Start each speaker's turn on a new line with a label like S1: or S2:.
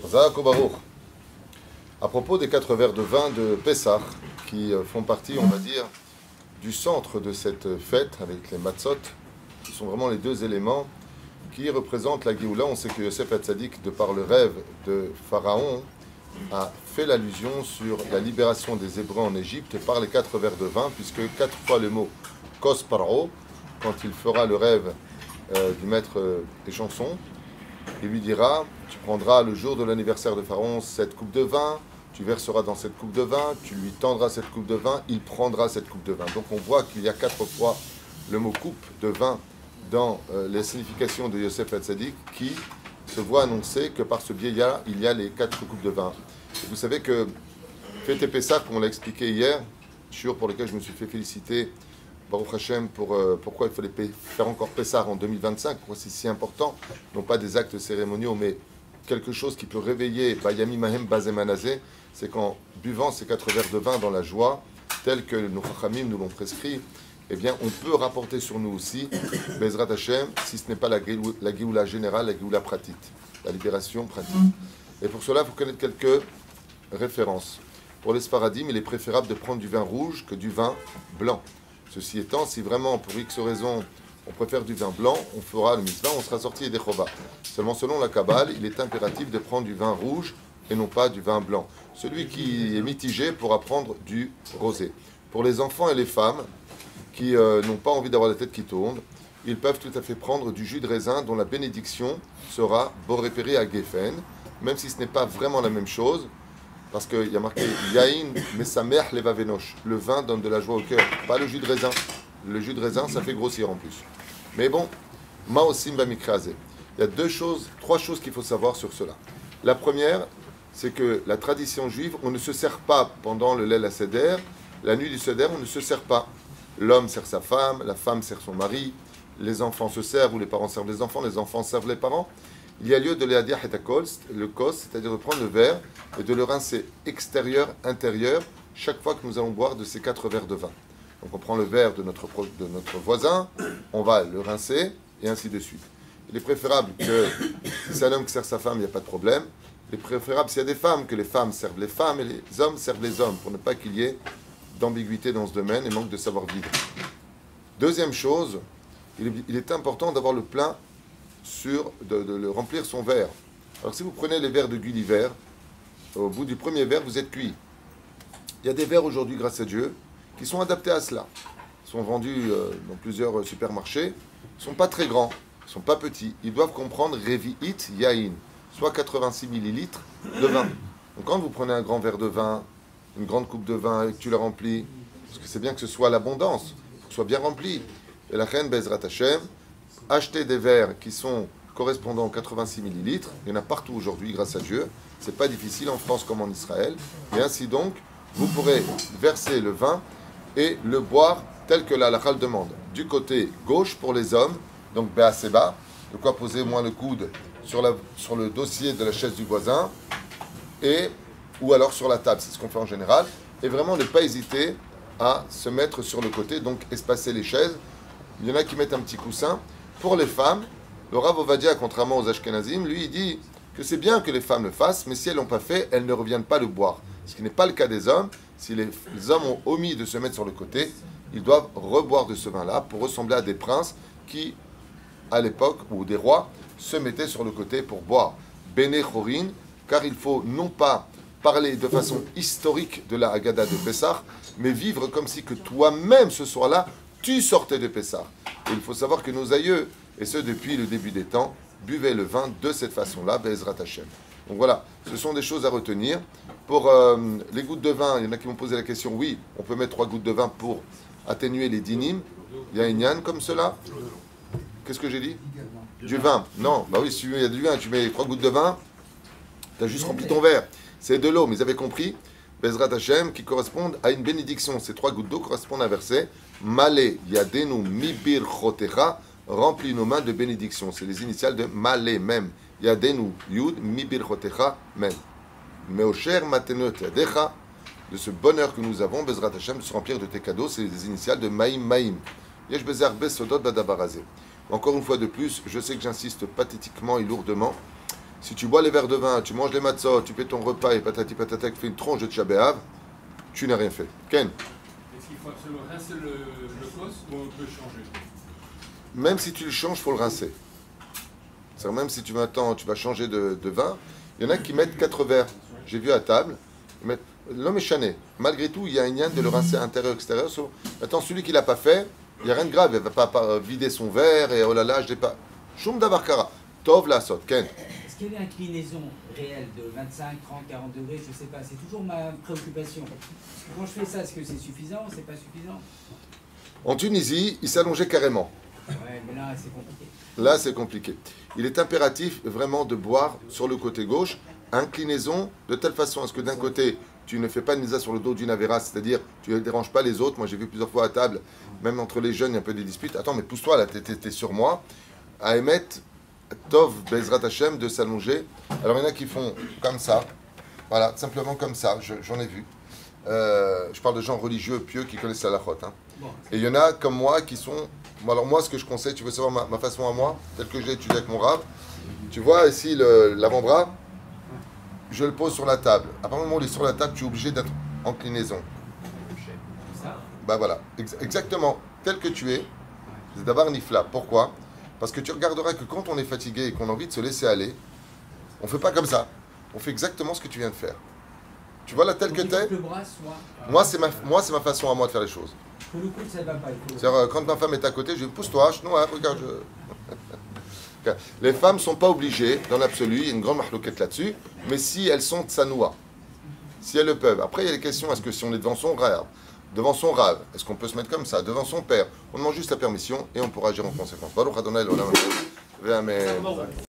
S1: Zak Baruch. À propos des 4 verres de vin de Pessah, qui font partie, on va dire, du centre de cette fête avec les matzot, qui sont vraiment les deux éléments qui représentent la Géoula. On sait que Yosef Hatzadik, de par le rêve de Pharaon, a fait l'allusion sur la libération des Hébreux en Égypte par les 4 verres de vin, puisque 4 fois le mot Kos Paro, quand il fera le rêve du maître des chansons, il lui dira: tu prendras le jour de l'anniversaire de Pharaon cette coupe de vin, tu verseras dans cette coupe de vin, tu lui tendras cette coupe de vin, il prendra cette coupe de vin. Donc on voit qu'il y a 4 fois le mot coupe de vin dans les significations de Yosef Hatzadik, qui se voit annoncer que par ce biais-là, il y a les 4 coupes de vin. Et vous savez que Fête Pessah, comme on l'a expliqué hier, sur pour lequel je me suis fait féliciter, Baruch Hashem, pour pourquoi il fallait faire encore Pessah en 2025, pourquoi c'est si important, non pas des actes cérémoniaux, mais quelque chose qui peut réveiller Bayami Mahem Bazemanazé, c'est qu'en buvant ces 4 verres de vin dans la joie, tel que nos Chachamim nous l'ont prescrit, eh bien, on peut rapporter sur nous aussi, Bezrat Hashem, si ce n'est pas la Géoula générale, la Géoula pratique, la libération pratique. Et pour cela, il faut connaître quelques références. Pour les Sfaradim, il est préférable de prendre du vin rouge que du vin blanc. Ceci étant, si vraiment, pour X raisons, on préfère du vin blanc, on fera le mitzvah, on sera sorti des Chova. Seulement, selon la Kabbale, il est impératif de prendre du vin rouge et non pas du vin blanc. Celui qui est mitigé pourra prendre du rosé. Pour les enfants et les femmes qui n'ont pas envie d'avoir la tête qui tourne, ils peuvent tout à fait prendre du jus de raisin dont la bénédiction sera borépérée à Geffen, même si ce n'est pas vraiment la même chose, parce qu'il y a marqué Yain Mesamer Levavenosh, le vin donne de la joie au cœur, pas le jus de raisin. Le jus de raisin, ça fait grossir en plus. Mais bon, Maosim Bamikrase. Il y a 3 choses qu'il faut savoir sur cela. La première, c'est que la tradition juive, on ne se sert pas pendant le Leil HaSeder, la nuit du Seder, on ne se sert pas. L'homme sert sa femme, la femme sert son mari, les enfants se servent ou les parents servent les enfants servent les parents. Il y a lieu de l'Eadia et le kos, c'est-à-dire de prendre le verre et de le rincer extérieur, intérieur, chaque fois que nous allons boire de ces 4 verres de vin. Donc on prend le verre de notre voisin, on va le rincer, et ainsi de suite. Il est préférable que, si c'est un homme qui sert sa femme, il n'y a pas de problème. Il est préférable, s'il y a des femmes, que les femmes servent les femmes et les hommes servent les hommes, pour ne pas qu'il y ait d'ambiguïté dans ce domaine et manque de savoir-vivre. Deuxième chose, il est important d'avoir le plein de remplir son verre. Alors si vous prenez les verres de Gulliver, au bout du premier verre, vous êtes cuit. Il y a des verres aujourd'hui, grâce à Dieu, qui sont adaptés à cela. Ils sont vendus dans plusieurs supermarchés. Ils ne sont pas très grands, ils ne sont pas petits. Ils doivent comprendre Revi'it Yain, soit 86 millilitres de vin. Donc quand vous prenez un grand verre de vin, une grande coupe de vin et que tu la remplis, parce que c'est bien que ce soit l'abondance, il faut que ce soit bien rempli. Et la reine Bezrat Hashem, acheter des verres qui sont correspondants aux 86 millilitres, il y en a partout aujourd'hui, grâce à Dieu. C'est pas difficile en France comme en Israël. Et ainsi donc, vous pourrez verser le vin et le boire tel que la halakha le demande. Du côté gauche pour les hommes, donc Be'aseba, de quoi poser au moins le coude sur le dossier de la chaise du voisin, ou alors sur la table, c'est ce qu'on fait en général, et vraiment ne pas hésiter à se mettre sur le côté, donc espacer les chaises. Il y en a qui mettent un petit coussin. Pour les femmes, le Rav Ovadia, contrairement aux Ashkenazim, lui, il dit que c'est bien que les femmes le fassent, mais si elles ne l'ont pas fait, elles ne reviennent pas le boire. Ce qui n'est pas le cas des hommes. Si les hommes ont omis de se mettre sur le côté, ils doivent reboire de ce vin-là pour ressembler à des princes qui, à l'époque, ou des rois, se mettaient sur le côté pour boire. Bene Chorin, car il faut non pas parler de façon historique de la Haggadah de Pessah, mais vivre comme si que toi-même, ce soir-là, tu sortais de Pessah. Et il faut savoir que nos aïeux, et ce depuis le début des temps, buvaient le vin de cette façon-là, Be'ezrat Hashem. Donc voilà, ce sont des choses à retenir. Pour les gouttes de vin, il y en a qui m'ont posé la question, oui, on peut mettre 3 gouttes de vin pour atténuer les dynimes. Il y a une yann comme cela. Qu'est-ce que j'ai dit? Du vin. Non, bah oui, si il y a du vin, tu mets 3 gouttes de vin, tu as juste rempli ton verre. C'est de l'eau, mais ils avaient compris, Bezrat Hashem, qui correspondent à une bénédiction. Ces 3 gouttes d'eau correspondent à un verset, Malé Yadenu Mibir Chotecha, remplis nos mains de bénédiction. C'est les initiales de Malé, même. Yadenu Yud Mibir Chotecha, même. Meosher Matenot Yadecha, de ce bonheur que nous avons, Bezrat Hashem, de se remplir de tes cadeaux, c'est les initiales de Maïm Maïm. Yesh Bezer Besodot Badabarazé. Encore une fois de plus, je sais que j'insiste pathétiquement et lourdement Si tu bois les verres de vin, tu manges les matzot, tu fais ton repas et patati patata, tu fais une tronche de Tisha B'Av, tu n'as rien fait. Ken?
S2: Est-ce qu'il faut absolument rincer le kos ou on peut changer?
S1: Même si tu le changes, il faut le rincer. C'est-à-dire même si tu vas changer de vin, il y en a qui mettent 4 verres. J'ai vu à table, l'homme est chané. Malgré tout, il y a une yann de le rincer intérieur-extérieur. Maintenant, celui qui ne l'a pas fait, il n'y a rien de grave. Il ne va pas vider son verre et oh là là, je n'ai pas. Shum davarkara. Tov la sot. Ken?
S3: Est-ce qu'il y a une inclinaison réelle de 25, 30, 40 degrés? Je ne sais pas. C'est toujours ma préoccupation. Parce que quand je fais ça, est-ce que c'est suffisant? C'est pas suffisant?
S1: En Tunisie, il s'allongeait carrément.
S3: Ouais, mais là, c'est compliqué.
S1: Là, c'est compliqué. Il est impératif vraiment de boire sur le côté gauche, inclinaison, de telle façon à ce que d'un côté, tu ne fais pas une nisa sur le dos d'une avéra, c'est-à-dire tu ne déranges pas les autres. Moi, j'ai vu plusieurs fois à table, même entre les jeunes, il y a un peu des disputes. Attends, mais pousse-toi, là, t'es sur moi. À émettre, Tov, Bezrat Hashem, de s'allonger. Alors, il y en a qui font comme ça. Voilà, simplement comme ça, j'en ai vu. Je parle de gens religieux, pieux, qui connaissent la halachot. Hein. Et il y en a comme moi qui sont... Bon, alors moi, ce que je conseille, tu veux savoir ma façon à moi, telle que je l'ai étudiée avec mon rave. Tu vois ici l'avant-bras, je le pose sur la table. À partir du moment où il est sur la table, tu es obligé d'être en inclinaison. Bah voilà, exactement, tel que tu es, c'est d'abord nifla. Pourquoi? Parce que tu regarderas que quand on est fatigué et qu'on a envie de se laisser aller, on ne fait pas comme ça. On fait exactement ce que tu viens de faire. Tu vois là tel que tu es? Moi, c'est ma façon à moi de faire les choses.
S3: Que le coude, ça va pas.
S1: C'est-à-dire, quand ma femme est à côté, je dis pousse-toi, noir, regarde. Les femmes ne sont pas obligées, dans l'absolu, il y a une grande mahlouquette là-dessus, mais si elles sont tsanoua, si elles le peuvent. Après, il y a les questions, est-ce que si on est devant son rave, est-ce qu'on peut se mettre comme ça, devant son père? On demande juste la permission et on pourra agir en conséquence. Baruch Adonai l'olam.